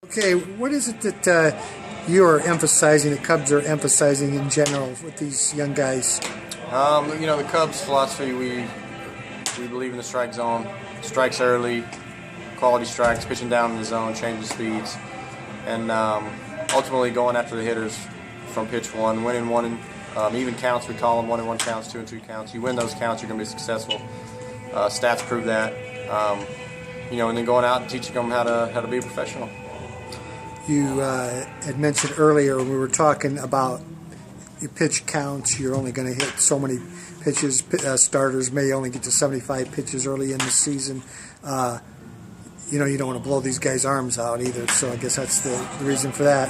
Okay, what is it that you are emphasizing, the Cubs are emphasizing in general with these young guys? The Cubs' philosophy, we believe in the strike zone, strikes early, quality strikes, pitching down in the zone, changing speeds, and ultimately going after the hitters from pitch one, winning one and even counts. We call them 1-1 counts, 2-2 counts. You win those counts, you're going to be successful. Stats prove that. And then going out and teaching them how to be a professional. You had mentioned earlier when we were talking about your pitch counts, you're only going to hit so many pitches. Starters may only get to 75 pitches early in the season. You don't want to blow these guys' arms out either, so I guess that's the reason for that.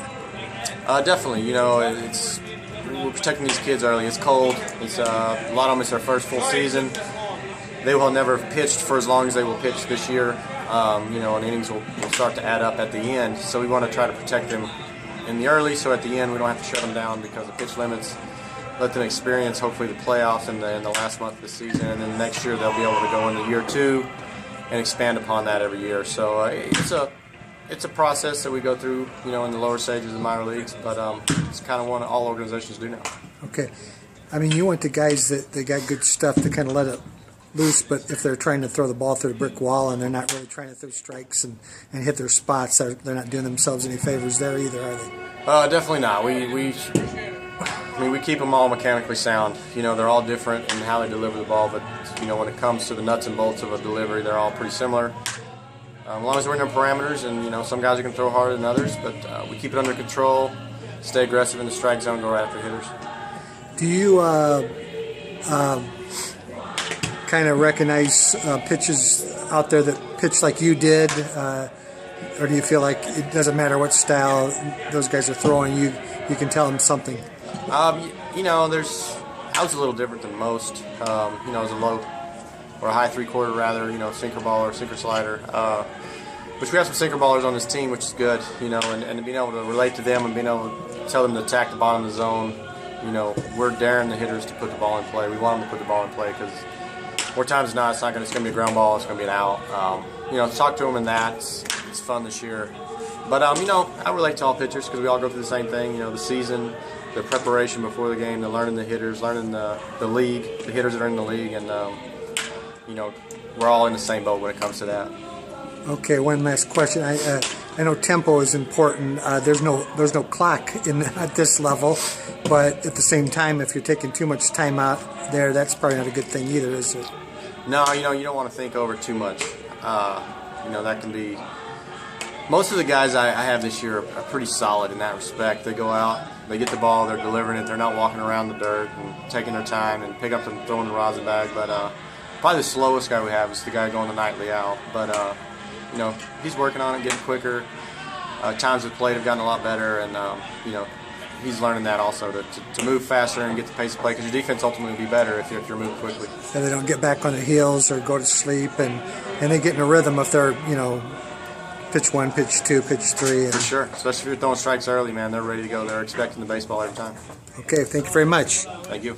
Definitely. We're protecting these kids early. It's cold. It's a lot of them. It's their first full season. They will never have pitched for as long as they will pitch this year. And innings will start to add up at the end. So we want to try to protect them in the early, so at the end we don't have to shut them down because of pitch limits. Let them experience hopefully the playoffs in the last month of the season, and then next year they'll be able to go into year two and expand upon that every year. So it's a process that we go through, in the lower stages of the minor leagues, but it's kind of what all organizations do now. Okay. You want the guys that they got good stuff to kind of let it loose, but if they're trying to throw the ball through the brick wall and they're not really trying to throw strikes and hit their spots, they're not doing themselves any favors there either, are they? Definitely not. We keep them all mechanically sound. They're all different in how they deliver the ball, but when it comes to the nuts and bolts of a delivery, they're all pretty similar. As long as we're in their parameters, and some guys are going to throw harder than others, but we keep it under control, stay aggressive in the strike zone, go right after hitters. Do you kind of recognize pitches out there that pitch like you did, or do you feel like it doesn't matter what style those guys are throwing, you can tell them something? I was a little different than most. I was a low or a high three-quarter rather, sinker ball or sinker slider. Which we have some sinker ballers on this team, which is good, and being able to relate to them and being able to tell them to attack the bottom of the zone. We're daring the hitters to put the ball in play. We want them to put the ball in play because more times than not, it's going to be a ground ball, it's going to be an out. Talk to them in that. It's fun this year. But, I relate to all pitchers because we all go through the same thing, the season, the preparation before the game, the learning the hitters, learning the league, the hitters that are in the league, and, we're all in the same boat when it comes to that. Okay, one last question. I know tempo is important. There's no clock at this level, but at the same time, if you're taking too much time out there, that's probably not a good thing either, is it? No, you don't want to think over too much. That can be. Most of the guys I have this year are pretty solid in that respect. They go out, they get the ball, they're delivering it. They're not walking around the dirt and taking their time and pick up and throwing the rosin bag. But probably the slowest guy we have is the guy going the nightly out. But he's working on it, getting quicker. Times of play have gotten a lot better, and he's learning that also to move faster and get the pace of play, because your defense ultimately will be better if you're moving quickly. And they don't get back on their heels or go to sleep, and they get in a rhythm if they're pitch one, pitch two, pitch three. For sure, especially if you're throwing strikes early, man. They're ready to go. They're expecting the baseball every time. Okay, thank you very much. Thank you.